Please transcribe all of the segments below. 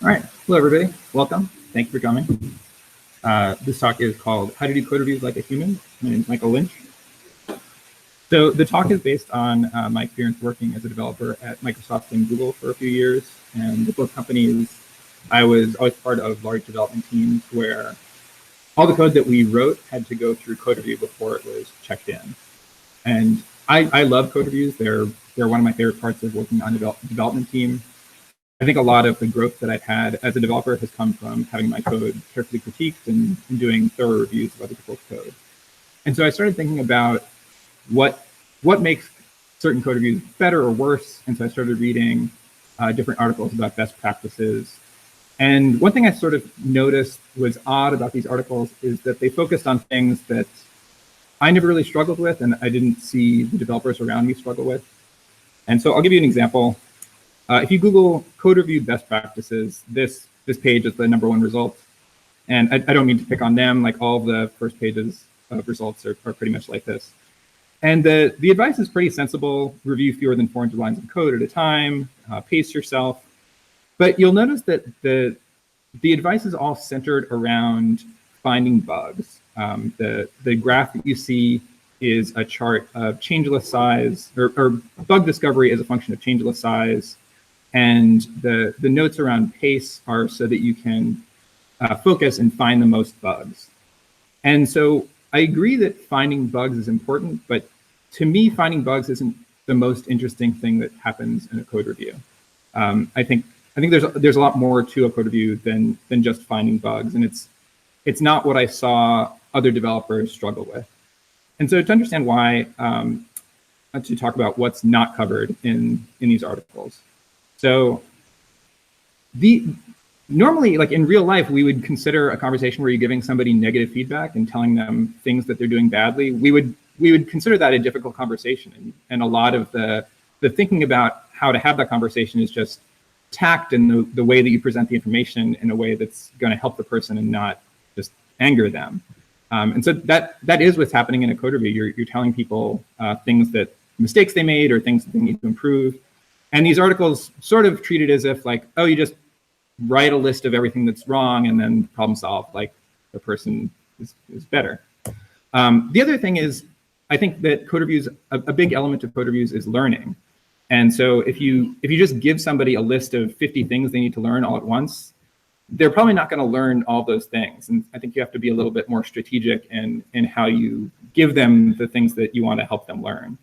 All right. Hello, everybody. Welcome. Thank you for coming. This talk is called How to Do Code Reviews Like a Human. My name is Michael Lynch. So the talk is based on my experience working as a developer at Microsoft and Google for a few years. And with both companies, I was always part of large development teams where all the code that we wrote had to go through code review before it was checked in. And I love code reviews. They're one of my favorite parts of working on a development team. I think a lot of the growth that I've had as a developer has come from having my code carefully critiqued and doing thorough reviews of other people's code. And so I started thinking about what makes certain code reviews better or worse. And so I started reading different articles about best practices. And one thing I sort of noticed was odd about these articles is that they focused on things that I never really struggled with and I didn't see the developers around me struggle with. And so I'll give you an example. If you Google code review best practices, this page is the #1 result. And I don't mean to pick on them, like all the first pages of results are pretty much like this. And the advice is pretty sensible. Review fewer than 400 lines of code at a time, pace yourself. But you'll notice that the advice is all centered around finding bugs. The graph that you see is a chart of changeless size, or bug discovery as a function of changeless size. And the notes around pace are so that you can focus and find the most bugs. And so I agree that finding bugs is important, but to me, finding bugs isn't the most interesting thing that happens in a code review. I think there's a lot more to a code review than just finding bugs, and it's not what I saw other developers struggle with. And so to understand why, to talk about what's not covered in these articles. So normally, like in real life, we would consider a conversation where you're giving somebody negative feedback and telling them things that they're doing badly. We would consider that a difficult conversation. And a lot of the thinking about how to have that conversation is just tact and the way that you present the information in a way that's going to help the person and not just anger them. And so that is what's happening in a code review. You're telling people things that mistakes they made or things that they need to improve. And these articles sort of treat it as if like, oh, you just write a list of everything that's wrong and then problem solve, like the person is better. The other thing is, I think that code reviews, a big element of code reviews is learning. And so if you just give somebody a list of 50 things they need to learn all at once, they're probably not going to learn all those things. And I think you have to be a little bit more strategic in how you give them the things that you want to help them learn.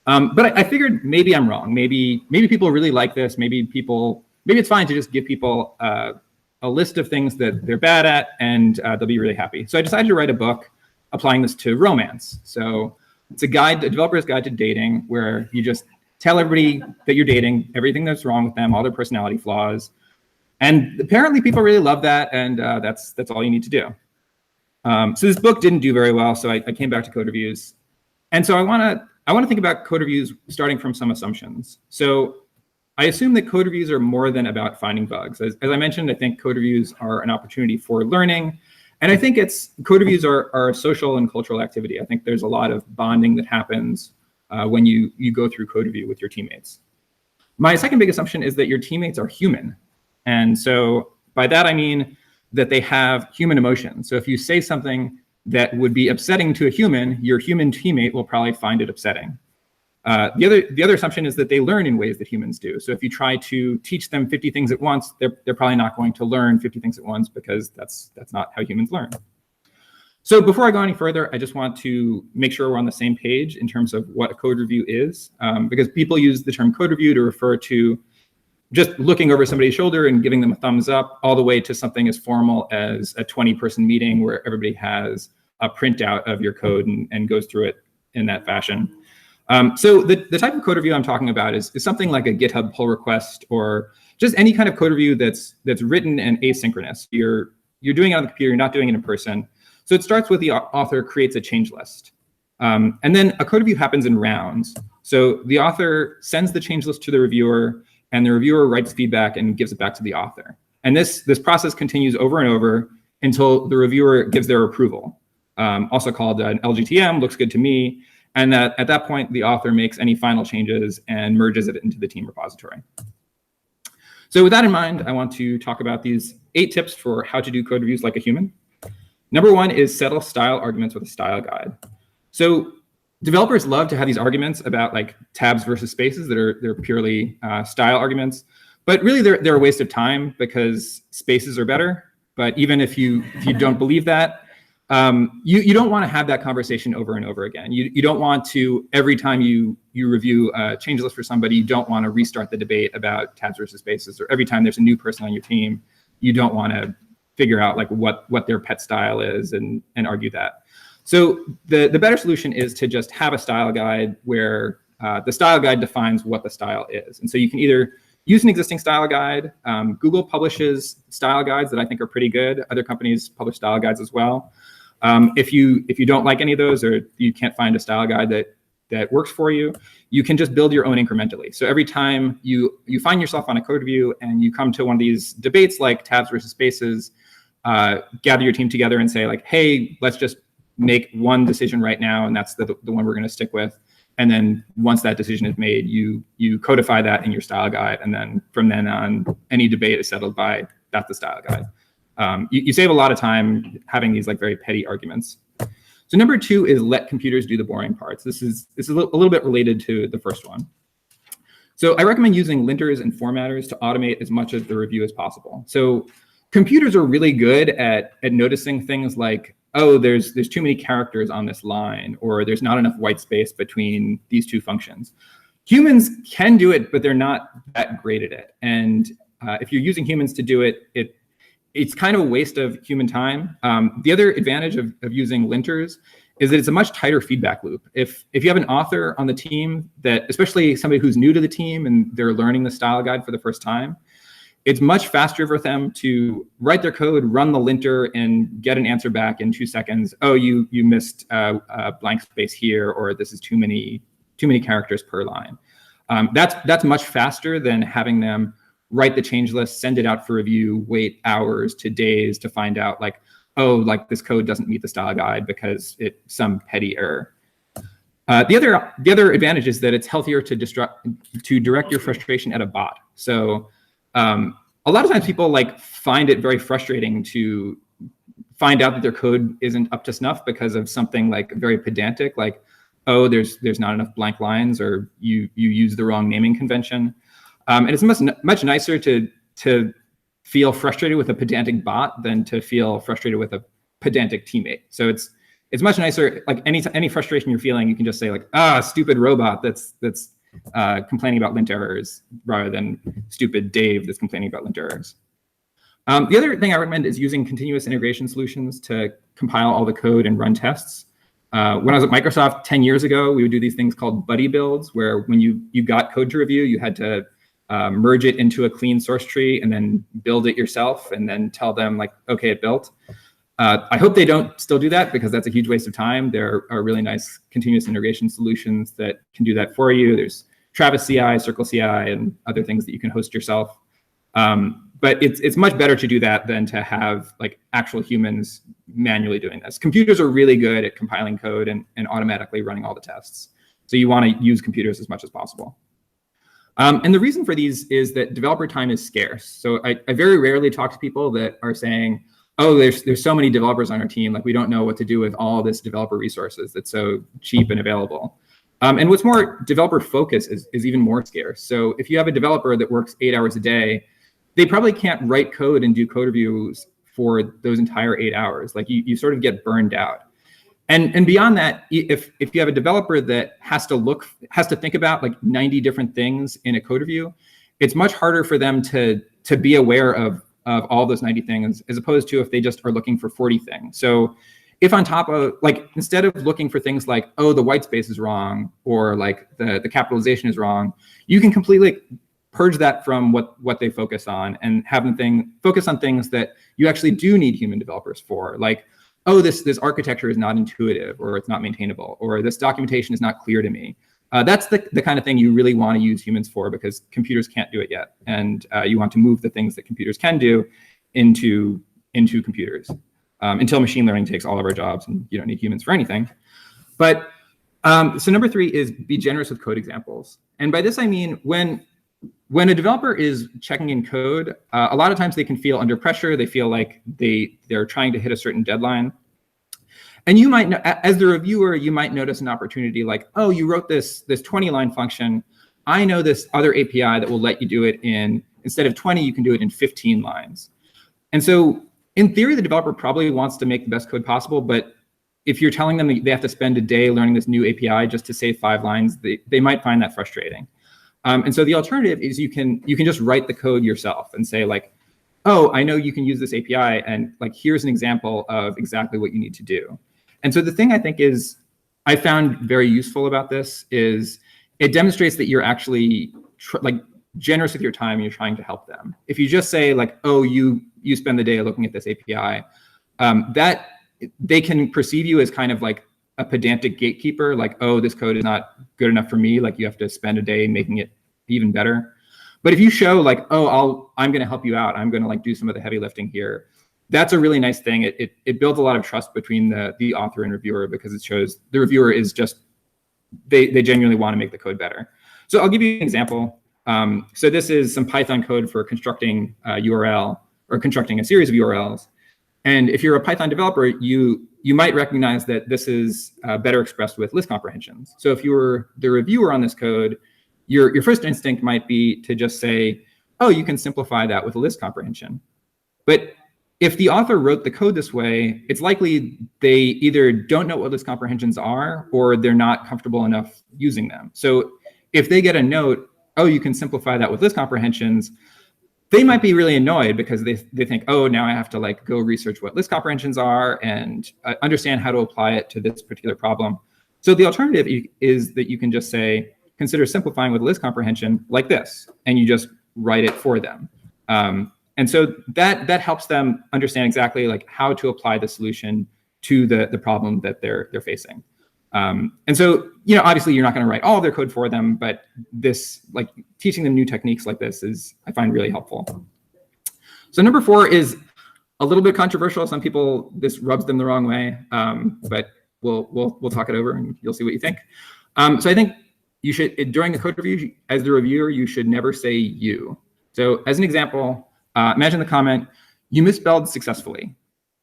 But I figured maybe I'm wrong. Maybe people really like this. Maybe it's fine to just give people a list of things that they're bad at and they'll be really happy. So I decided to write a book applying this to romance. So it's a developer's guide to dating, where you just tell everybody that you're dating, everything that's wrong with them, all their personality flaws. And apparently people really love that, and that's all you need to do. So this book didn't do very well, so I came back to code reviews. And so I want to think about code reviews starting from some assumptions. So I assume that code reviews are more than about finding bugs. As I mentioned, I think code reviews are an opportunity for learning. And I think code reviews are a social and cultural activity. I think there's a lot of bonding that happens when you go through code review with your teammates. My second big assumption is that your teammates are human. And so by that, I mean that they have human emotions. So if you say something that would be upsetting to a human, your human teammate will probably find it upsetting. The other assumption is that they learn in ways that humans do. So if you try to teach them 50 things at once, they're probably not going to learn 50 things at once, because that's not how humans learn. So before I go any further, I just want to make sure we're on the same page in terms of what a code review is, because people use the term code review to refer to just looking over somebody's shoulder and giving them a thumbs up, all the way to something as formal as a 20-person meeting where everybody has a printout of your code and goes through it in that fashion. So the type of code review I'm talking about is something like a GitHub pull request, or just any kind of code review that's written and asynchronous. You're doing it on the computer, you're not doing it in person. So it starts with the author creates a change list. And then a code review happens in rounds. So the author sends the change list to the reviewer, and the reviewer writes feedback and gives it back to the author. And this process continues over and over until the reviewer gives their approval, also called an LGTM, looks good to me. And at that point, the author makes any final changes and merges it into the team repository. So with that in mind, I want to talk about these 8 tips for how to do code reviews like a human. Number 1 is settle style arguments with a style guide. So developers love to have these arguments about like tabs versus spaces that are purely style arguments, but really they're a waste of time because spaces are better. But even if you don't believe that, you don't want to have that conversation over and over again. You don't want to, every time you review a change list for somebody, you don't want to restart the debate about tabs versus spaces, or every time there's a new person on your team, you don't want to figure out like what their pet style is and argue that. So the better solution is to just have a style guide where the style guide defines what the style is. And so you can either use an existing style guide. Google publishes style guides that I think are pretty good. Other companies publish style guides as well. If you don't like any of those, or you can't find a style guide that works for you, you can just build your own incrementally. So every time you find yourself on a code review and you come to one of these debates like tabs versus spaces, gather your team together and say like, hey, let's just make one decision right now, and that's the one we're going to stick with. And then once that decision is made, you codify that in your style guide, and then from then on, any debate is settled by that's the style guide. You save a lot of time having these like very petty arguments. So number 2 is let computers do the boring parts. This is a little bit related to the first one. So I recommend using linters and formatters to automate as much of the review as possible. So computers are really good at noticing things like, oh, there's too many characters on this line, or there's not enough white space between these 2 functions. Humans can do it, but they're not that great at it. And if you're using humans to do it, it's kind of a waste of human time. The other advantage of using linters is that it's a much tighter feedback loop. If you have an author on the team that, especially somebody who's new to the team and they're learning the style guide for the first time, it's much faster for them to write their code, run the linter, and get an answer back in 2 seconds. Oh, you missed a blank space here, or this is too many characters per line. That's much faster than having them write the change list, send it out for review, wait hours to days to find out like, oh, like this code doesn't meet the style guide because it's some petty error. The other advantage is that it's healthier to direct your frustration at a bot. So a lot of times people like find it very frustrating to find out that their code isn't up to snuff because of something like very pedantic, like, oh, there's not enough blank lines, or you use the wrong naming convention. And it's much nicer to feel frustrated with a pedantic bot than to feel frustrated with a pedantic teammate. So it's much nicer, like any frustration you're feeling, you can just say like, stupid robot that's complaining about lint errors, rather than stupid Dave that's complaining about lint errors. The other thing I recommend is using continuous integration solutions to compile all the code and run tests. When I was at Microsoft 10 years ago, we would do these things called buddy builds, where when you got code to review, you had to merge it into a clean source tree and then build it yourself and then tell them like, okay, it built. I hope they don't still do that, because that's a huge waste of time. There are really nice continuous integration solutions that can do that for you. There's Travis CI, Circle CI, and other things that you can host yourself. But it's much better to do that than to have like actual humans manually doing this. Computers are really good at compiling code and automatically running all the tests. So you want to use computers as much as possible. And the reason for these is that developer time is scarce. So I very rarely talk to people that are saying, oh, there's so many developers on our team, like we don't know what to do with all this developer resources that's so cheap and available. And what's more, developer focus is even more scarce. So if you have a developer that works 8 hours a day, they probably can't write code and do code reviews for those entire 8 hours. Like you sort of get burned out. And beyond that, if you have a developer that has to think about like 90 different things in a code review, it's much harder for them to be aware of all those 90 things, as opposed to if they just are looking for 40 things. So if on top of, like, instead of looking for things like, oh, the white space is wrong, or like the capitalization is wrong, you can completely purge that from what they focus on and have them focus on things that you actually do need human developers for. Like, oh, this architecture is not intuitive, or it's not maintainable, or this documentation is not clear to me. That's the kind of thing you really want to use humans for, because computers can't do it yet. And you want to move the things that computers can do into computers until machine learning takes all of our jobs and you don't need humans for anything. But so number 3 is be generous with code examples. And by this, I mean, when when a developer is checking in code, a lot of times they can feel under pressure. They feel like they're trying to hit a certain deadline. And you might, as the reviewer, you might notice an opportunity like, oh, you wrote this 20-line function. I know this other API that will let you do it in, instead of 20, you can do it in 15 lines. And so in theory, the developer probably wants to make the best code possible, but if you're telling them they have to spend a day learning this new API just to save 5 lines, they might find that frustrating. And so the alternative is you can just write the code yourself and say like, oh, I know you can use this API, and like here's an example of exactly what you need to do. And so the thing I think is I found very useful about this is it demonstrates that you're actually like generous with your time and you're trying to help them. If you just say like, oh, you spend the day looking at this API, that they can perceive you as kind of like a pedantic gatekeeper, like, oh, this code is not good enough for me. Like you have to spend a day making it even better. But if you show like, oh, I'm going to help you out, I'm going to like do some of the heavy lifting here, that's a really nice thing. It builds a lot of trust between the author and reviewer, because it shows the reviewer is just, they genuinely want to make the code better. So I'll give you an example. So this is some Python code for constructing a URL or constructing a series of URLs. And if you're a Python developer, you might recognize that this is better expressed with list comprehensions. So if you were the reviewer on this code, your first instinct might be to just say, oh, you can simplify that with a list comprehension. But if the author wrote the code this way, it's likely they either don't know what list comprehensions are or they're not comfortable enough using them. So if they get a note, oh, you can simplify that with list comprehensions, they might be really annoyed because they think, oh, now I have to like go research what list comprehensions are and understand how to apply it to this particular problem. So the alternative is that you can just say, consider simplifying with list comprehension like this, and you just write it for them. And so that helps them understand exactly like how to apply the solution to the problem that they're facing. And so, you know, obviously you're not going to write all of their code for them, but this, like teaching them new techniques like this is, I find, really helpful. So number 4 is a little bit controversial. Some people, this rubs them the wrong way, but we'll talk it over and you'll see what you think. So I think you should, during the code review, as the reviewer, you should never say you. So as an example, imagine the comment, you misspelled successfully.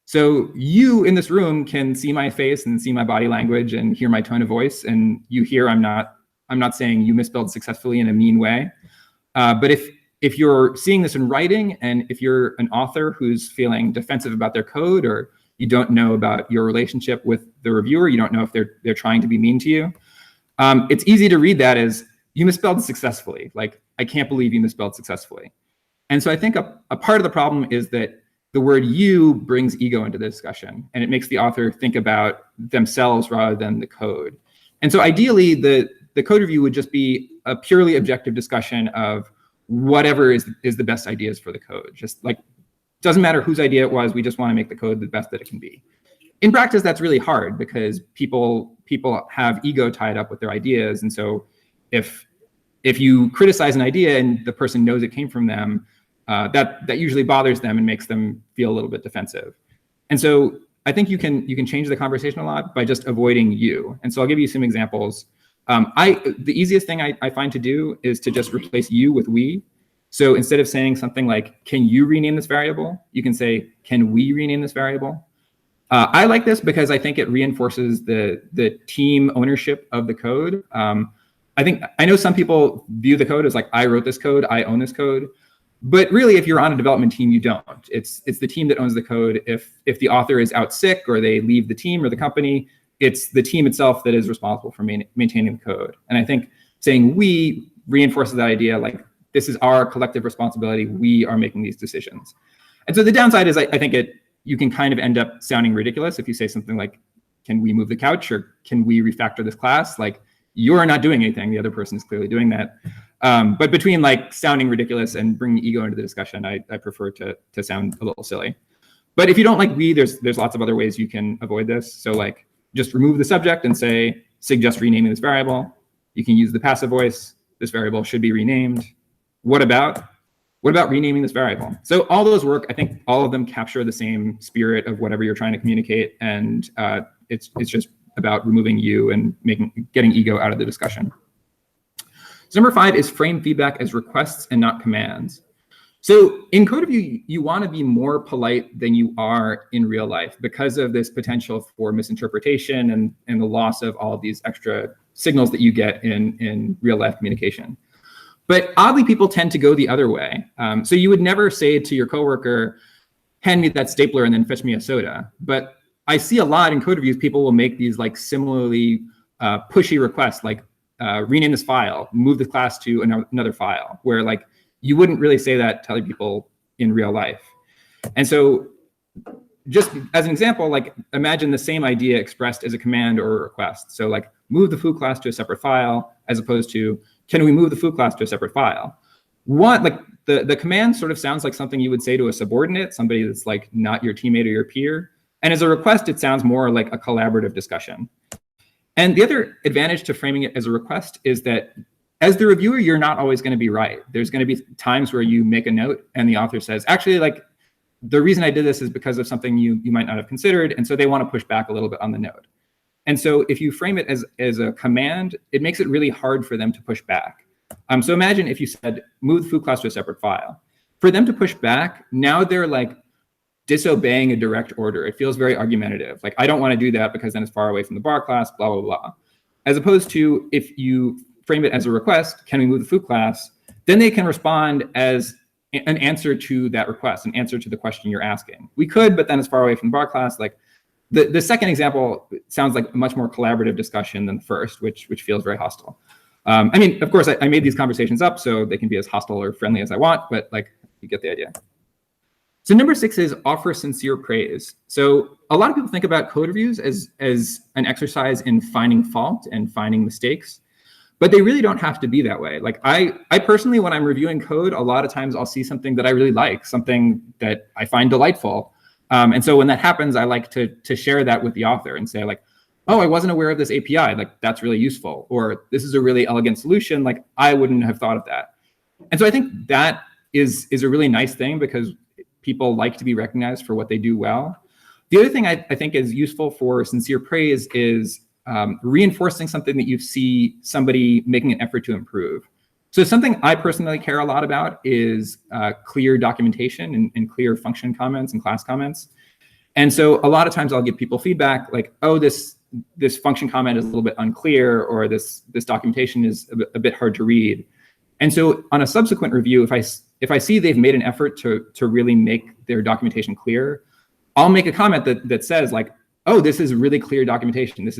So you in this room can see my face and see my body language and hear my tone of voice, and you hear I'm not saying you misspelled successfully in a mean way. But if you're seeing this in writing, and if you're an author who's feeling defensive about their code, or you don't know about your relationship with the reviewer, you don't know if they're trying to be mean to you, it's easy to read that as you misspelled successfully. Like, I can't believe you misspelled successfully. And so I think a part of the problem is that the word you brings ego into the discussion, and it makes the author think about themselves rather than the code. And so ideally, the code review would just be a purely objective discussion of whatever is the best ideas for the code. Just like, doesn't matter whose idea it was, we just want to make the code the best that it can be. In practice, that's really hard because people have ego tied up with their ideas. And so if you criticize an idea and the person knows it came from them, that usually bothers them and makes them feel a little bit defensive. And so I think you can change the conversation a lot by just avoiding you. And so I'll give you some examples. The easiest thing I find to do is to just replace you with we. So instead of saying something like, can you rename this variable? You can say, can we rename this variable? I like this because I think it reinforces the team ownership of the code. I know some people view the code as like, I wrote this code, I own this code. But really, if you're on a development team, you don't. It's the team that owns the code. If the author is out sick or they leave the team or the company, it's the team itself that is responsible for maintaining the code. And I think saying we reinforces that idea, like, this is our collective responsibility. We are making these decisions. And so the downside is I think you can kind of end up sounding ridiculous if you say something like, can we move the couch, or can we refactor this class? Like, you're not doing anything. The other person is clearly doing that. But between like sounding ridiculous and bringing ego into the discussion, I prefer to sound a little silly. But if you don't like we, there's lots of other ways you can avoid this. So like, just remove the subject and say, suggest renaming this variable. You can use the passive voice. This variable should be renamed. What about renaming this variable? So all those work. I think all of them capture the same spirit of whatever you're trying to communicate. And it's just about removing you and getting ego out of the discussion. So number 5 is frame feedback as requests and not commands. So in code review, you want to be more polite than you are in real life because of this potential for misinterpretation and the loss of all of these extra signals that you get in real life communication. But oddly, people tend to go the other way. So you would never say to your coworker, hand me that stapler and then fetch me a soda. But I see a lot in code reviews, people will make these like similarly pushy requests, like rename this file, move the class to another file, where like you wouldn't really say that to other people in real life. And so just as an example, like imagine the same idea expressed as a command or a request. So like move the foo class to a separate file, as opposed to, can we move the foo class to a separate file? Like the command sort of sounds like something you would say to a subordinate, somebody that's like not your teammate or your peer. And as a request, it sounds more like a collaborative discussion. And the other advantage to framing it as a request is that as the reviewer, you're not always going to be right. There's going to be times where you make a note and the author says, actually, like the reason I did this is because of something you might not have considered. And so they want to push back a little bit on the note. And so if you frame it as a command, it makes it really hard for them to push back. So imagine if you said, move the foo class to a separate file. For them to push back, now they're like disobeying a direct order. It feels very argumentative. Like, I don't want to do that because then it's far away from the bar class, blah, blah, blah. As opposed to if you frame it as a request, can we move the foo class? Then they can respond as an answer to that request, an answer to the question you're asking. We could, but then it's far away from the bar class. Like the second example sounds like a much more collaborative discussion than the first, which feels very hostile. I mean, of course, I made these conversations up so they can be as hostile or friendly as I want, but like you get the idea. So number 6 is offer sincere praise. So a lot of people think about code reviews as an exercise in finding fault and finding mistakes, but they really don't have to be that way. Like I personally, when I'm reviewing code, a lot of times I'll see something that I really like, something that I find delightful. And so when that happens, I like to share that with the author and say like, oh, I wasn't aware of this API, like that's really useful. Or this is a really elegant solution, like I wouldn't have thought of that. And so I think that is a really nice thing because people like to be recognized for what they do well. The other thing I think is useful for sincere praise is reinforcing something that you see somebody making an effort to improve. So something I personally care a lot about is clear documentation and clear function comments and class comments. And so a lot of times I'll give people feedback like, oh, this function comment is a little bit unclear, or this documentation is a bit hard to read. And so on a subsequent review, if I see they've made an effort to really make their documentation clear, I'll make a comment that says like, oh, this is really clear documentation.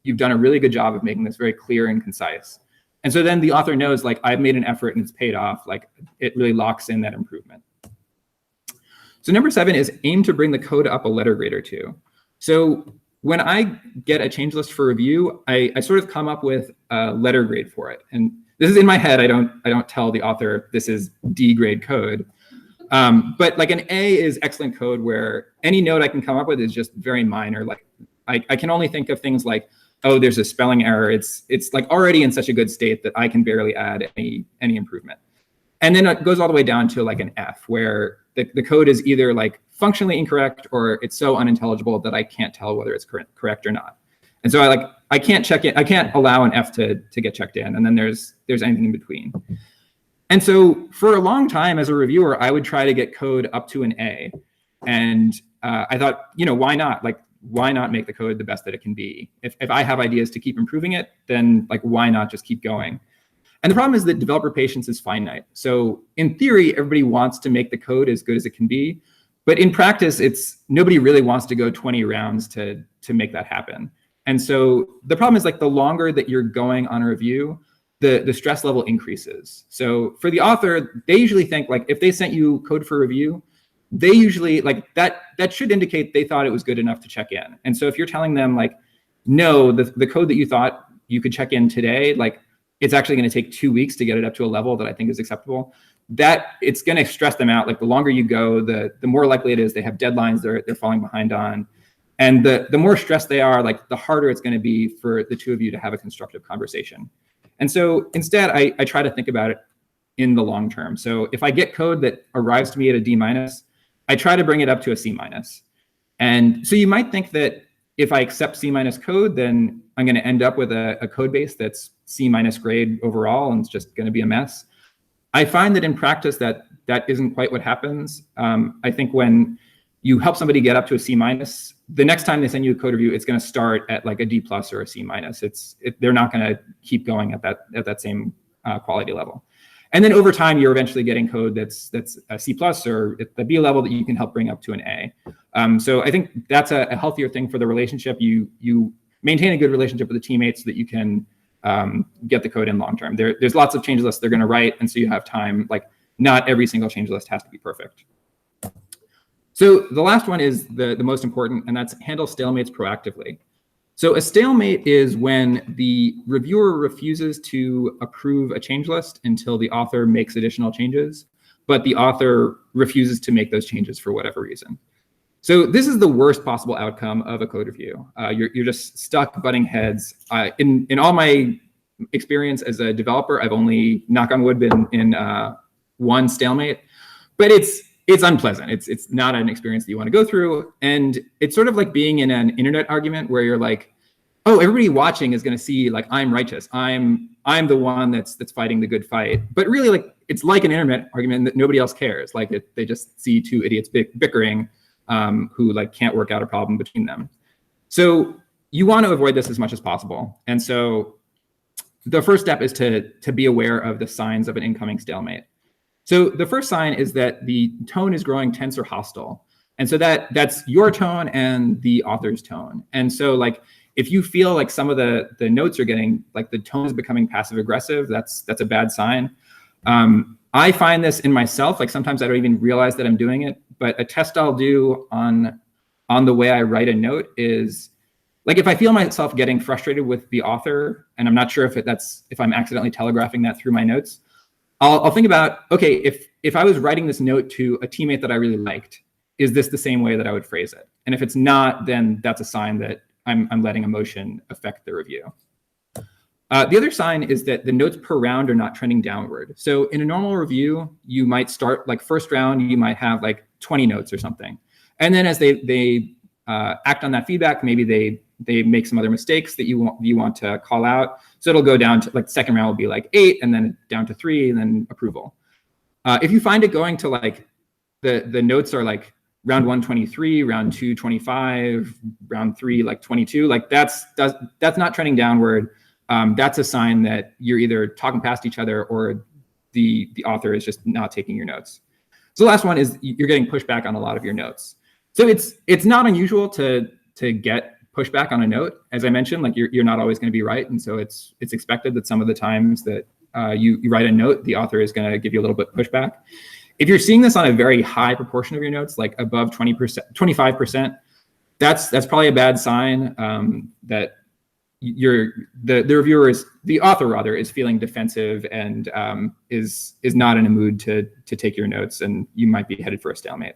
You've done a really good job of making this very clear and concise. And so then the author knows like I've made an effort and it's paid off, like it really locks in that improvement. So number 7 is aim to bring the code up a letter grade or 2. So when I get a change list for review, I sort of come up with a letter grade for it. And this is in my head. I don't tell the author this is D grade code. But like an A is excellent code where any note I can come up with is just very minor. Like I can only think of things like, oh, there's a spelling error. It's like already in such a good state that I can barely add any improvement. And then it goes all the way down to like an F where the code is either like functionally incorrect or it's so unintelligible that I can't tell whether it's correct or not. And so I can't check it. I can't allow an F to get checked in. And then there's anything in between. And so for a long time as a reviewer, I would try to get code up to an A. And I thought, why not? Like, why not make the code the best that it can be? If I have ideas to keep improving it, then like, why not just keep going? And the problem is that developer patience is finite. So in theory, everybody wants to make the code as good as it can be. But in practice, nobody really wants to go 20 rounds to make that happen. And so the problem is like the longer that you're going on a review, the stress level increases. So for the author, they usually think like if they sent you code for review, they usually like that should indicate they thought it was good enough to check in. And so if you're telling them like, no, the code that you thought you could check in today, like it's actually going to take 2 weeks to get it up to a level that I think is acceptable, that it's going to stress them out. Like the longer you go, the more likely it is they have deadlines they're falling behind on. And the more stressed they are, like the harder it's going to be for the two of you to have a constructive conversation. And so instead, I try to think about it in the long term. So if I get code that arrives to me at a D-, I try to bring it up to a C-. And so you might think that if I accept C- code, then I'm going to end up with a code base that's C- grade overall, and it's just going to be a mess. I find that in practice that isn't quite what happens. I think when you help somebody get up to a C-, the next time they send you a code review, it's going to start at like a D+ or a C-. They're not going to keep going at that same quality level. And then over time, you're eventually getting code that's a C+ or at the B level that you can help bring up to an A. So I think that's a healthier thing for the relationship. You maintain a good relationship with the teammates so that you can get the code in long term. There's lots of change lists they're going to write, and so you have time. Like, not every single change list has to be perfect. So the last one is the most important, and that's handle stalemates proactively. So a stalemate is when the reviewer refuses to approve a change list until the author makes additional changes, but the author refuses to make those changes for whatever reason. So this is the worst possible outcome of a code review. You're just stuck butting heads. In all my experience as a developer, I've only, knock on wood, been in one stalemate, but it's unpleasant. It's not an experience that you want to go through. And it's sort of like being in an internet argument where you're like, oh, everybody watching is going to see like I'm righteous. I'm the one that's fighting the good fight. But really, like, it's like an internet argument that nobody else cares. Like, they just see two idiots bickering who like can't work out a problem between them. So you want to avoid this as much as possible. And so the first step is to be aware of the signs of an incoming stalemate. So the first sign is that the tone is growing tense or hostile. And so that's your tone and the author's tone. And so like, if you feel like some of the notes are getting, like the tone is becoming passive aggressive, that's a bad sign. I find this in myself, like sometimes I don't even realize that I'm doing it, but a test I'll do on the way I write a note is, like, if I feel myself getting frustrated with the author, and I'm not sure if I'm accidentally telegraphing that through my notes, I'll think about, okay, if I was writing this note to a teammate that I really liked, is this the same way that I would phrase it? And if it's not, then that's a sign that I'm letting emotion affect the review. The other sign is that the notes per round are not trending downward. So in a normal review, you might start, like, first round, you might have like 20 notes or something. And then as they act on that feedback, maybe they make some other mistakes that you want to call out. So it'll go down to, like, second round will be like 8, and then down to 3, and then approval. If you find it going to like the notes are like round 1, 23, round 2, 25, round 3, like 22, like that's not trending downward. That's a sign that you're either talking past each other or the author is just not taking your notes. So the last one is you're getting pushback on a lot of your notes. So it's not unusual to get pushback on a note. As I mentioned, like you're not always going to be right, and so it's expected that some of the times that you write a note, the author is going to give you a little bit pushback. If you're seeing this on a very high proportion of your notes, like above 20%, 25%, that's probably a bad sign that the author rather is feeling defensive and is not in a mood to take your notes, and you might be headed for a stalemate.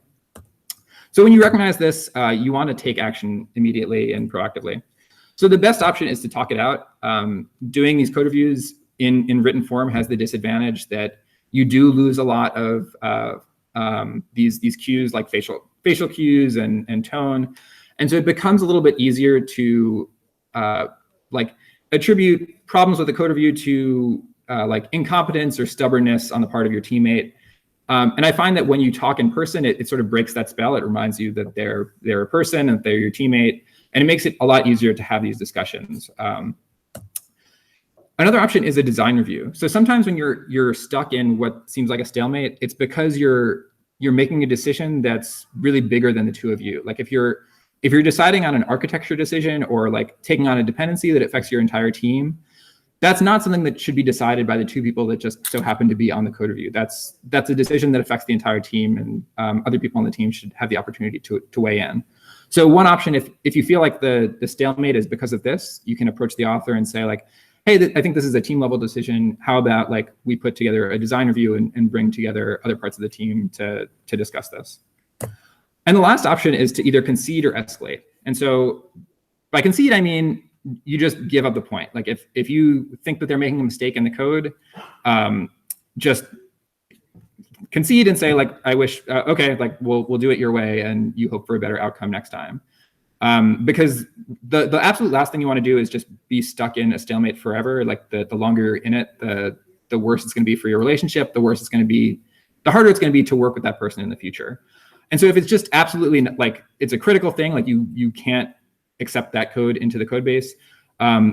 So when you recognize this, you want to take action immediately and proactively. So the best option is to talk it out. Doing these code reviews in written form has the disadvantage that you do lose a lot of these cues, like facial cues and tone. And so it becomes a little bit easier to like attribute problems with the code review to like incompetence or stubbornness on the part of your teammate. And I find that when you talk in person, it sort of breaks that spell. It reminds you that they're a person and they're your teammate, and it makes it a lot easier to have these discussions. Another option is a design review. So sometimes when you're stuck in what seems like a stalemate, it's because you're making a decision that's really bigger than the two of you. Like if you're deciding on an architecture decision or like taking on a dependency that affects your entire team, that's not something that should be decided by the two people that just so happen to be on the code review. That's a decision that affects the entire team, and other people on the team should have the opportunity to weigh in. So one option, if you feel like the stalemate is because of this, you can approach the author and say like, hey, I think this is a team level decision. How about like we put together a design review and bring together other parts of the team to discuss this. And the last option is to either concede or escalate. And so by concede, I mean, you just give up the point. Like if you think that they're making a mistake in the code, just concede and say like, I wish, okay, like we'll do it your way, and you hope for a better outcome next time. Because the absolute last thing you want to do is just be stuck in a stalemate forever. Like the longer you're in it, the worse it's going to be for your relationship, the worse it's going to be, the harder it's going to be to work with that person in the future. And so if it's just absolutely like, it's a critical thing, like you can't accept that code into the code base,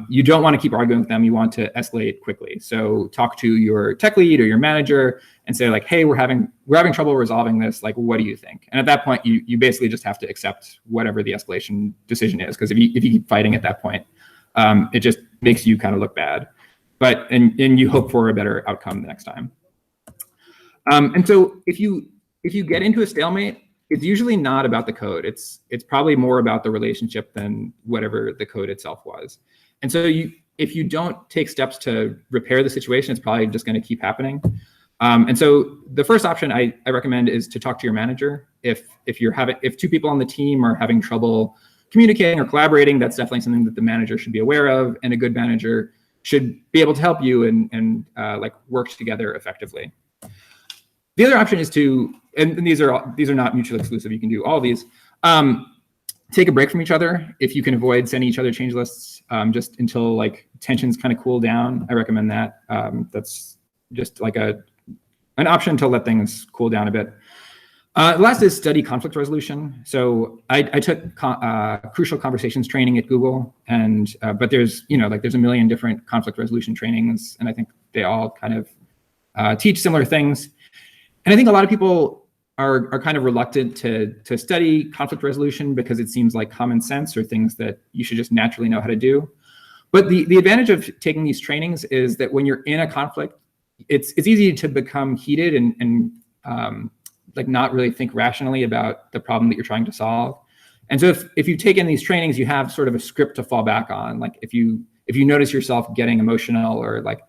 you don't want to keep arguing with them. You want to escalate quickly. So talk to your tech lead or your manager and say like, hey, we're having trouble resolving this. Like, what do you think? And at that point, you basically just have to accept whatever the escalation decision is. Because if you keep fighting at that point, it just makes you kind of look bad. But and you hope for a better outcome the next time. And so if you get into a stalemate, it's usually not about the code. It's probably more about the relationship than whatever the code itself was. And so if you don't take steps to repair the situation, it's probably just going to keep happening. And so the first option I recommend is to talk to your manager. If two people on the team are having trouble communicating or collaborating, that's definitely something that the manager should be aware of, and a good manager should be able to help you and like work together effectively. The other option is to, and these are not mutually exclusive, you can do all of these, take a break from each other. If you can avoid sending each other change lists just until like tensions kind of cool down, I recommend that. That's just like an option to let things cool down a bit. The last is study conflict resolution. So I took crucial conversations training at Google, and but there's there's a million different conflict resolution trainings, and I think they all kind of teach similar things. And I think a lot of people are kind of reluctant to study conflict resolution because it seems like common sense or things that you should just naturally know how to do. But the advantage of taking these trainings is that when you're in a conflict, it's easy to become heated and like not really think rationally about the problem that you're trying to solve. And so if you take in these trainings, you have sort of a script to fall back on. Like if you notice yourself getting emotional or like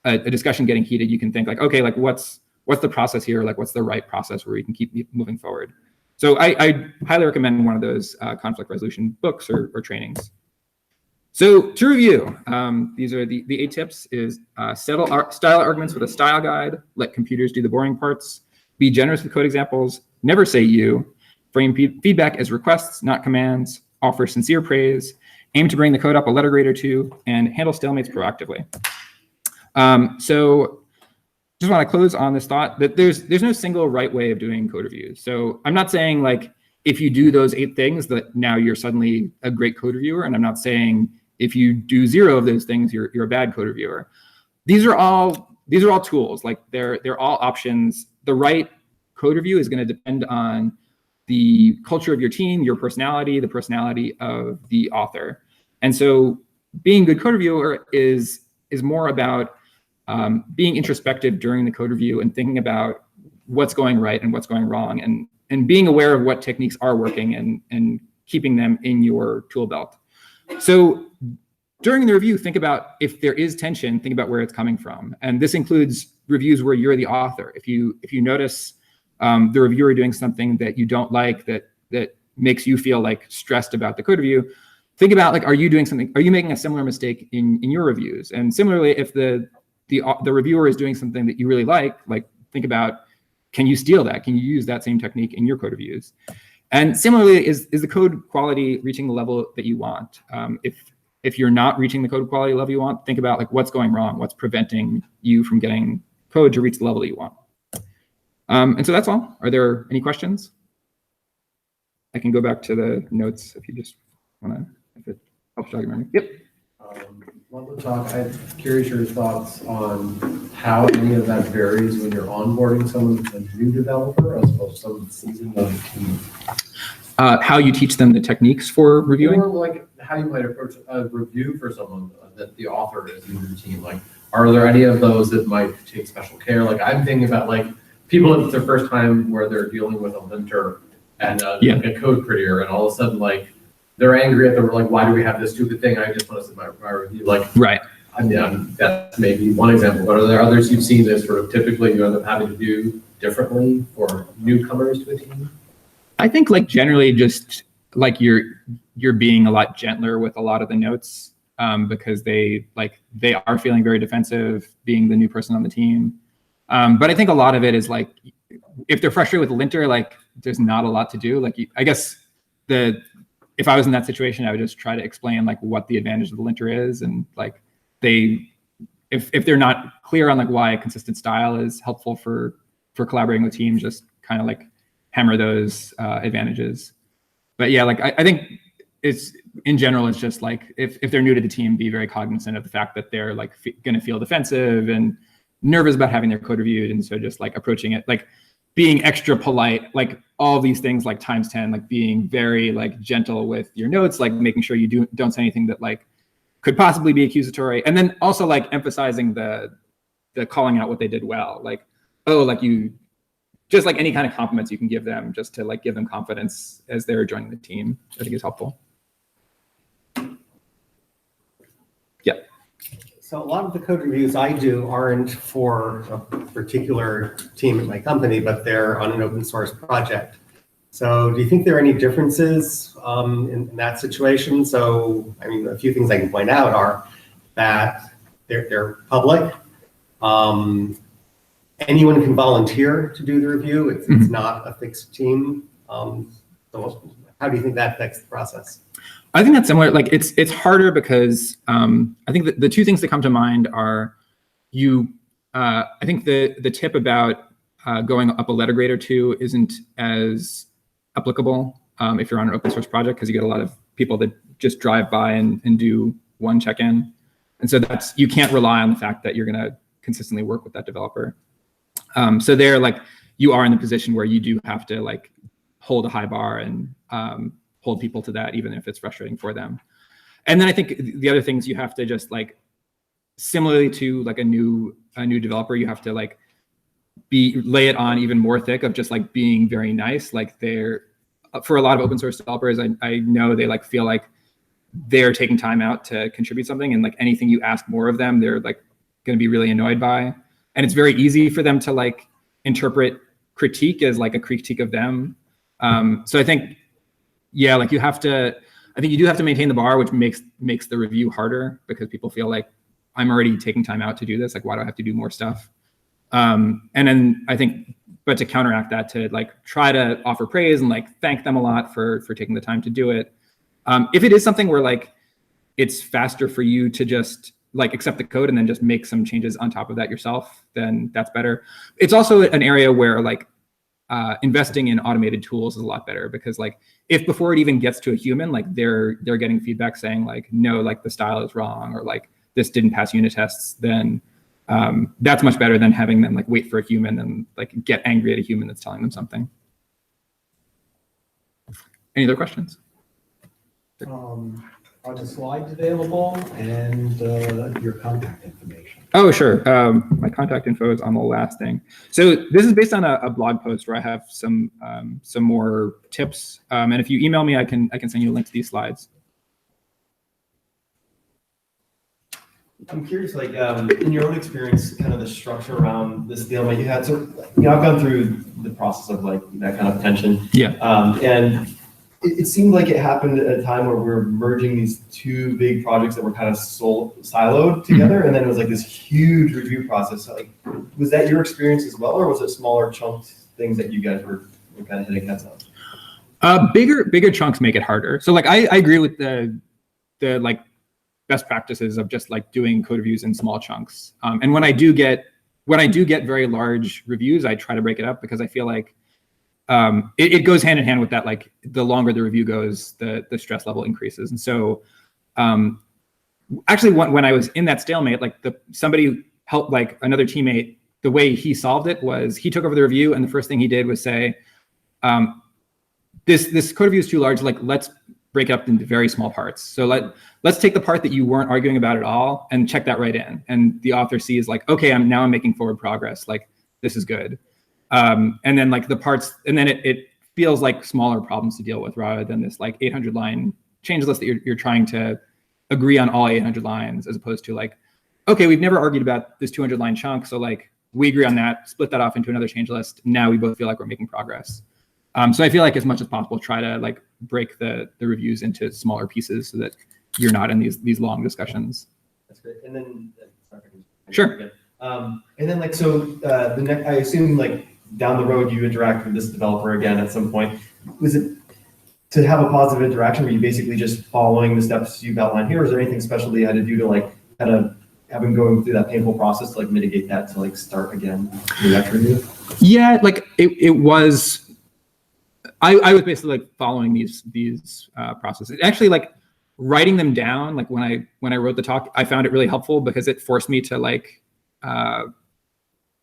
a discussion getting heated, you can think like, okay, like what's the process here? Like what's the right process where we can keep moving forward? So I highly recommend one of those conflict resolution books or trainings. So to review, these are the 8 tips is settle style arguments with a style guide, let computers do the boring parts, be generous with code examples, never say you, frame feedback as requests, not commands, offer sincere praise, aim to bring the code up a letter grade or 2, and handle stalemates proactively. So just want to close on this thought that there's no single right way of doing code reviews. So I'm not saying like if you do those 8 things that now you're suddenly a great code reviewer, and I'm not saying if you do 0 of those things you're a bad code reviewer. These are all tools. Like they're all options. The right code review is going to depend on the culture of your team, your personality, the personality of the author. And so being a good code reviewer is more about being introspective during the code review and thinking about what's going right and what's going wrong, and being aware of what techniques are working and keeping them in your tool belt. So during the review, think about if there is tension, think about where it's coming from. And this includes reviews where you're the author. If you notice the reviewer doing something that you don't like, that makes you feel like stressed about the code review, think about like, are you making a similar mistake in your reviews? And similarly, if the reviewer is doing something that you really like think about, can you steal that? Can you use that same technique in your code reviews? And similarly, is the code quality reaching the level that you want? If you're not reaching the code quality level you want, think about like what's going wrong, what's preventing you from getting code to reach the level that you want. And so that's all. Are there any questions? I can go back to the notes if you just want to, if it helps jog your memory. Yep. Love the talk. I'm curious your thoughts on how any of that varies when you're onboarding someone, a new developer, as opposed to someone seasoned on the team. How you teach them the techniques for reviewing? Or like how you might approach a review for someone that the author is in your team. Like, are there any of those that might take special care? Like I'm thinking about like people, it's their first time where they're dealing with a linter and like a code prettier, and all of a sudden like they're angry at them, like, why do we have this stupid thing? I just want to send my review. Like, right. I mean, that's maybe one example, but are there others you've seen that sort of typically you end up having to do differently for newcomers to a team? I think like generally just like you're being a lot gentler with a lot of the notes because they are feeling very defensive being the new person on the team. But I think a lot of it is like, if they're frustrated with the linter, like there's not a lot to do. Like I guess if if I was in that situation, I would just try to explain like what the advantage of the linter is, and like if they're not clear on like why a consistent style is helpful for collaborating with teams, just kind of like hammer those advantages. But yeah, like I think it's in general, it's just like if they're new to the team, be very cognizant of the fact that they're like going to feel defensive and nervous about having their code reviewed, and so just like approaching it like being extra polite, like all these things like times 10, like being very like gentle with your notes, like making sure you don't say anything that like could possibly be accusatory, and then also like emphasizing the calling out what they did well, like, oh, like you just like any kind of compliments you can give them just to like give them confidence as they're joining the team, I think is helpful. Yeah. So a lot of the code reviews I do aren't for a particular team at my company, but they're on an open source project. So do you think there are any differences in that situation? So, I mean, a few things I can point out are that they're public. Anyone can volunteer to do the review. It's not a fixed team. So how do you think that affects the process? I think that's similar. Like it's harder because I think that the two things that come to mind are I think the tip about going up a letter grade or two isn't as applicable if you're on an open source project, because you get a lot of people that just drive by and do one check-in. And so you can't rely on the fact that you're going to consistently work with that developer. So there, like you are in the position where you do have to like hold a high bar and hold people to that, even if it's frustrating for them. And then I think the other things you have to just like, similarly to like a new developer, you have to like lay it on even more thick of just like being very nice. Like for a lot of open source developers, I know they like feel like they're taking time out to contribute something, and like anything you ask more of them, they're like going to be really annoyed by. And it's very easy for them to like interpret critique as like a critique of them. So I think, yeah, like I think you do have to maintain the bar, which makes the review harder, because people feel like I'm already taking time out to do this. Like, why do I have to do more stuff? And then I think, but to counteract that, to like try to offer praise and like thank them a lot for taking the time to do it. If it is something where like it's faster for you to just like accept the code and then just make some changes on top of that yourself, then that's better. It's also an area where like investing in automated tools is a lot better, because like if before it even gets to a human, like they're getting feedback saying like, no, like the style is wrong, or like this didn't pass unit tests, then that's much better than having them like wait for a human and like get angry at a human that's telling them something. Any other questions? Are the slides available, and your contact information? Oh, sure. My contact info is on the last thing. So this is based on a blog post where I have some more tips. And if you email me, I can send you a link to these slides. I'm curious, like in your own experience, kind of the structure around this Stalemate you had. So, you know, I've gone through the process of like that kind of tension. Yeah. And it seemed like it happened at a time where we were merging these two big projects that were kind of siloed together, and then it was like this huge review process. So, like, was that your experience as well, or was it smaller chunked things that you guys were kind of hitting heads on? Bigger chunks make it harder. So like I agree with the like best practices of just like doing code reviews in small chunks. And when I do get very large reviews, I try to break it up, because I feel like it goes hand in hand with that. Like the longer the review goes, the stress level increases. And so actually when I was in that stalemate, like somebody helped like another teammate. The way he solved it was he took over the review, and the first thing he did was say, this code review is too large. Like, let's break it up into very small parts. So let's take the part that you weren't arguing about at all and check that right in. And the author sees like, okay, I'm making forward progress. Like, this is good. And then like the parts, and then it feels like smaller problems to deal with, rather than this like 800 line change list that you're trying to agree on all 800 lines, as opposed to like, okay, we've never argued about this 200 line chunk. So like we agree on that, split that off into another change list. Now we both feel like we're making progress. So I feel like as much as possible, try to like break the reviews into smaller pieces so that you're not in these long discussions. That's great. And then, sure. And then like, so the next, I assume like down the road, you interact with this developer again at some point. Was it to have a positive interaction? Were you basically just following the steps you've outlined here? Or is there anything special that you had to do to like kind of having going through that painful process to like mitigate that to like start again the next review? Yeah, like it was. I was basically like following these processes. Actually, like writing them down. Like when I wrote the talk, I found it really helpful because it forced me to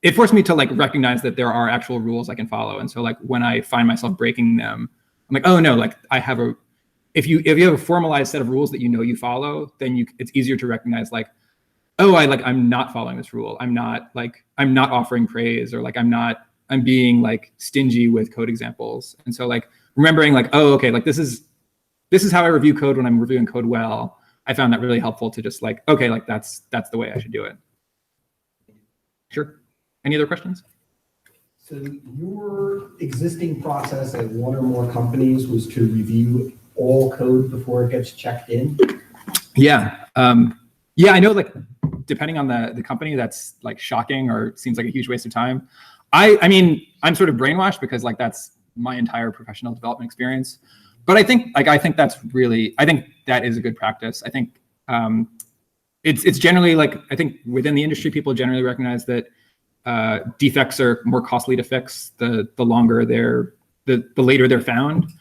recognize that there are actual rules I can follow. And so like when I find myself breaking them, I'm like, oh no, like I have if you have a formalized set of rules that you know you follow, then it's easier to recognize like, oh, I'm not following this rule. I'm not offering praise, or like I'm being like stingy with code examples. And so like remembering like, oh, okay, like this is how I review code when I'm reviewing code well. I found that really helpful to just like, okay, like that's the way I should do it. Sure. Any other questions? So your existing process at one or more companies was to review all code before it gets checked in? Yeah. Yeah, I know like depending on the company, that's like shocking or seems like a huge waste of time. I mean, I'm sort of brainwashed because like that's my entire professional development experience. But I think that is a good practice. I think it's generally like, I think within the industry, people generally recognize that defects are more costly to fix the later they're found.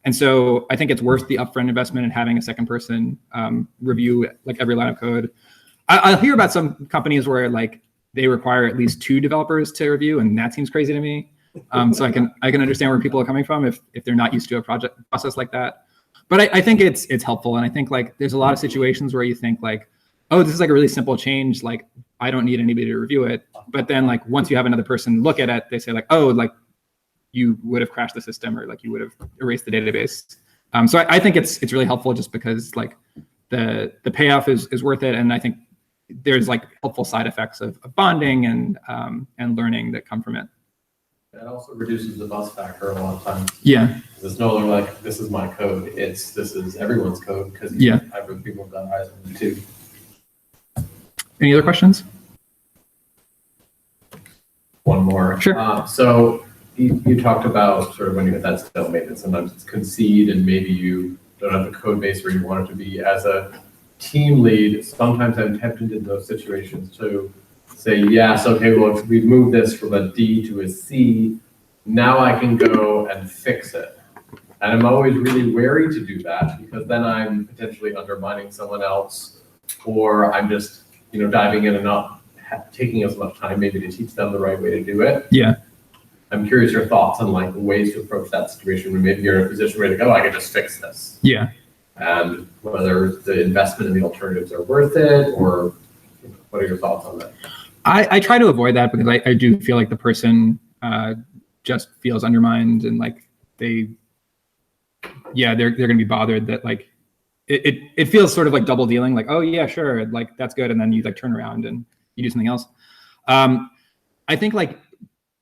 And so I think it's worth the upfront investment in having a second person review like every line of code. I'll hear about some companies where like they require at least 2 developers to review, and that seems crazy to me. So I can understand where people are coming from if they're not used to a project process like that. But I think it's helpful, and I think like there's a lot of situations where you think like, oh, this is like a really simple change, like I don't need anybody to review it. But then like once you have another person look at it, they say like, oh, like you would have crashed the system, or like you would have erased the database. So I think it's really helpful just because like the payoff is worth it, and I think there's like helpful side effects of bonding and learning that come from it. It also reduces the bus factor a lot of times. Yeah. It's no longer like, this is my code. This is everyone's code, because I've heard people have got eyes on it too. Any other questions? One more. Sure. So you talked about sort of when you hit that stalemate, and sometimes it's concede, and maybe you don't have the code base where you want it to be. As a team lead, sometimes I'm tempted in those situations to say, yes, okay, well, if we've moved this from a D to a C, now I can go and fix it. And I'm always really wary to do that, because then I'm potentially undermining someone else, or I'm just, diving in and not taking as much time maybe to teach them the right way to do it. Yeah. I'm curious your thoughts on like ways to approach that situation when maybe you're in a position where you go, I can just fix this. Yeah. And whether the investment in the alternatives are worth it, or what are your thoughts on that? I try to avoid that because I do feel like the person just feels undermined, and like they're going to be bothered that like it feels sort of like double dealing, like, oh yeah, sure, like that's good, and then you like turn around and you do something else. I think like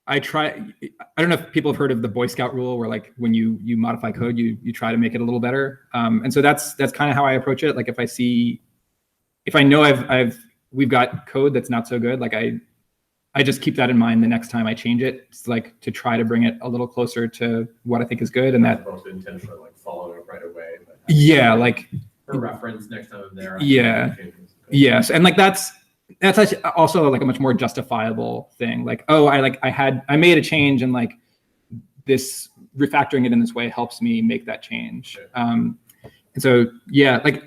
I don't know if people have heard of the Boy Scout rule, where like when you modify code, you try to make it a little better. And so that's kind of how I approach it. Like if I know we've got code that's not so good, like I just keep that in mind the next time I change it. It's like to try to bring it a little closer to what I think is good, and that most intentionally like following it right away. But like for reference, next time I'm there. Yes, and like that's also like a much more justifiable thing. Like, oh, I made a change, and like this refactoring it in this way helps me make that change. Sure. And so like,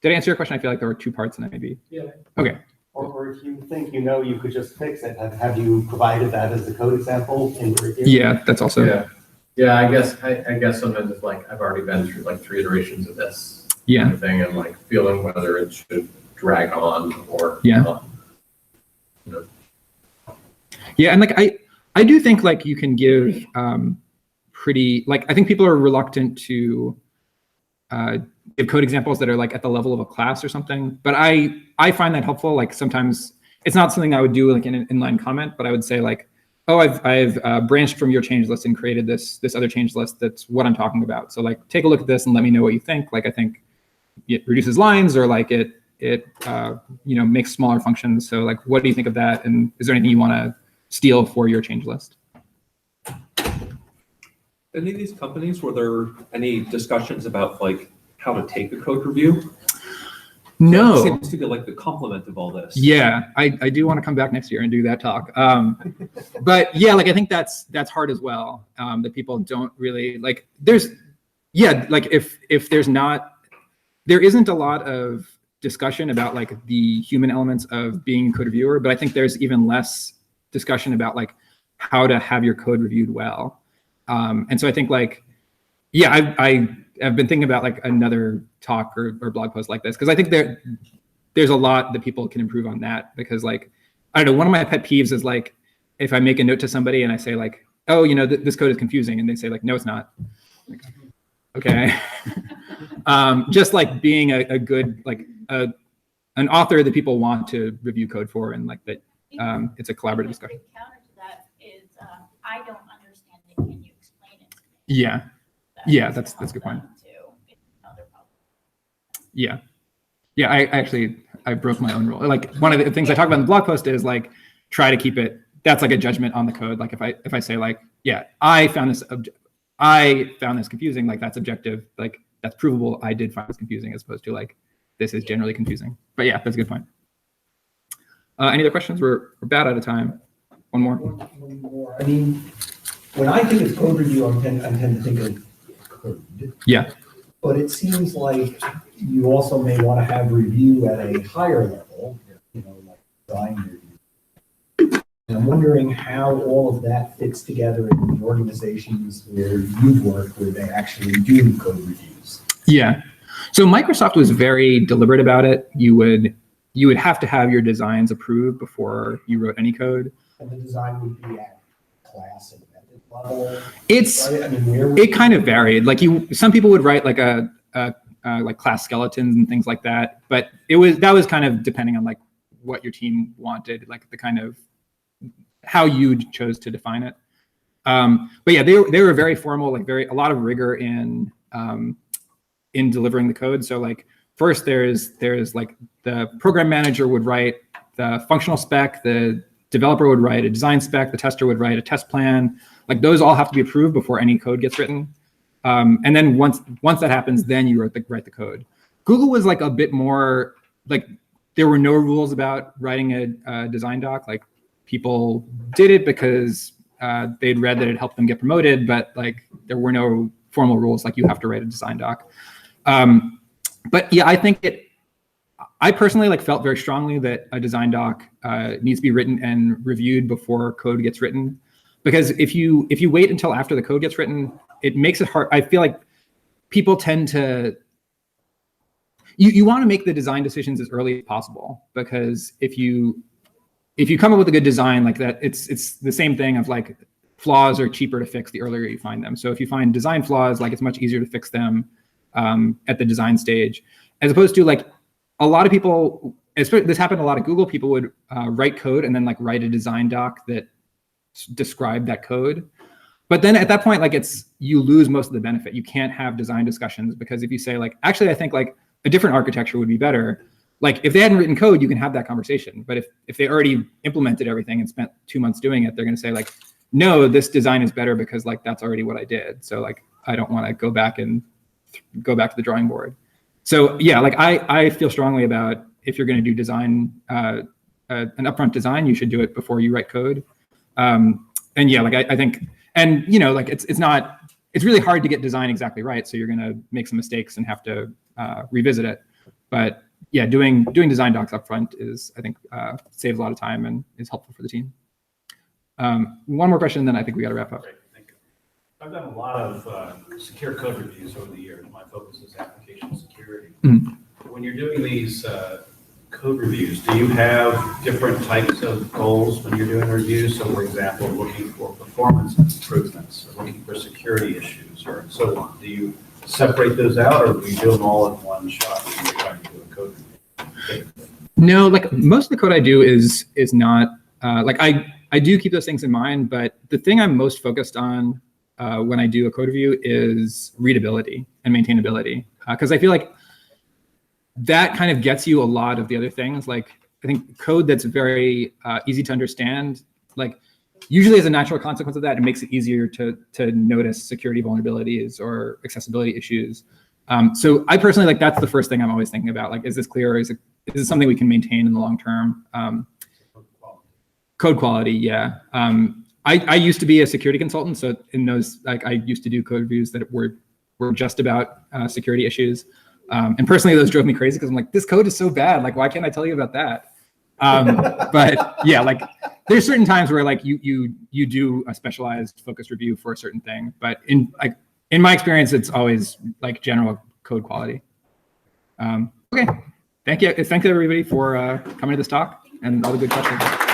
did I answer your question? I feel like there were 2 parts in it, maybe. Yeah. Okay. Or if you think you could just fix it, have you provided that as a code example in the review? Yeah, that's also. Yeah. I guess sometimes it's like I've already been through like 3 iterations of this kind of thing, and like feeling whether it should drag on or not. Yeah, and like I do think like you can give pretty, like I think people are reluctant to give code examples that are like at the level of a class or something, but I find that helpful. Like sometimes it's not something I would do like in an inline comment, but I would say like, oh, I've branched from your change list and created this other change list that's what I'm talking about. So like take a look at this and let me know what you think. Like I think it reduces lines, or like it makes smaller functions. So like, what do you think of that? And is there anything you want to steal for your change list? Any of these companies, were there any discussions about like how to take a code review? No. So it seems to be like the complement of all this. Yeah, I do want to come back next year and do that talk. But yeah, like I think that's hard as well. That people don't really like. Like if there isn't a lot of discussion about like the human elements of being a code reviewer, but I think there's even less discussion about like how to have your code reviewed well. And so I think like, yeah, I've been thinking about like another talk or blog post like this, because I think there's a lot that people can improve on that, because like, I don't know, one of my pet peeves is like, if I make a note to somebody and I say like, oh, you know, this code is confusing, and they say like, no, it's not. Like, okay. Just like being a good, like an author that people want to review code for, and like that it's a collaborative discussion. The counter to that is, I don't understand it, can you explain it to me? Yeah. Yeah, that's a good point. Yeah. Yeah, I broke my own rule. Like one of the things I talk about in the blog post is like, try to keep it, that's like a judgment on the code. Like if I say like, yeah, I found this confusing, like that's objective, like that's provable. I did find this confusing, as opposed to like, this is generally confusing. But yeah, that's a good point. Any other questions? We're about out of time. One more. One more. I mean, when I think of code review, I tend to think of code. Yeah. But it seems like you also may want to have review at a higher level, you know, like design review. And I'm wondering how all of that fits together in the organizations where you've worked, where they actually do code reviews. Yeah. So Microsoft was very deliberate about it. You would have to have your designs approved before you wrote any code. And the design would be at class and method level. It's right? I mean, it kind of varied. Like some people would write like like class skeletons and things like that, but that was kind of depending on like what your team wanted, like the kind of how you chose to define it. But yeah, they were very formal, like a lot of rigor in delivering the code. So like first there's like the program manager would write the functional spec, the developer would write a design spec, the tester would write a test plan. Like those all have to be approved before any code gets written. And then once that happens, then you write the code. Google was like a bit more like, there were no rules about writing a design doc. Like people did it because they'd read that it helped them get promoted, but like there were no formal rules like you have to write a design doc. But yeah, I personally like felt very strongly that a design doc needs to be written and reviewed before code gets written, because if you wait until after the code gets written, it makes it hard. I feel like people tend to, you want to make the design decisions as early as possible, because if you come up with a good design like that, it's the same thing of like flaws are cheaper to fix the earlier you find them. So if you find design flaws, like it's much easier to fix them at the design stage, as opposed to like a lot of people, this happened a lot at Google, people would write code and then like write a design doc that described that code. But then at that point, like you lose most of the benefit. You can't have design discussions, because if you say like, actually, I think like a different architecture would be better. Like if they hadn't written code, you can have that conversation. But if they already implemented everything and spent 2 months doing it, they're going to say like, no, this design is better because like that's already what I did. So like I don't want to go back to the drawing board. So yeah, like I feel strongly about, if you're going to do design, an upfront design, you should do it before you write code. And yeah, like I think, and you know, like it's really hard to get design exactly right. So you're going to make some mistakes and have to revisit it. But yeah, doing design docs upfront is, I think, saves a lot of time and is helpful for the team. One more question, then I think we got to wrap up. Great, thank you. I've done a lot of secure code reviews over the years. My focus is application security. Mm-hmm. When you're doing these code reviews, do you have different types of goals when you're doing reviews? So, for example, looking for performance improvements, or looking for security issues, or so on. Do you separate those out, or do you do them all in one shot when you're trying to do a code review? No, like most of the code I do is not like I do keep those things in mind, but the thing I'm most focused on when I do a code review is readability and maintainability, because I feel like that kind of gets you a lot of the other things. Like I think code that's very easy to understand, like usually as a natural consequence of that, it makes it easier to notice security vulnerabilities or accessibility issues. So I personally, like, that's the first thing I'm always thinking about. Like, is this clear, or is this something we can maintain in the long term? Code quality, yeah. I used to be a security consultant, so in those, like, I used to do code reviews that were just about security issues. And personally, those drove me crazy because I'm like, this code is so bad. Like, why can't I tell you about that? But yeah, like, there's certain times where, like, you do a specialized focused review for a certain thing. But in my experience, it's always like general code quality. Okay, thank you. Thank you everybody for coming to this talk and all the good questions.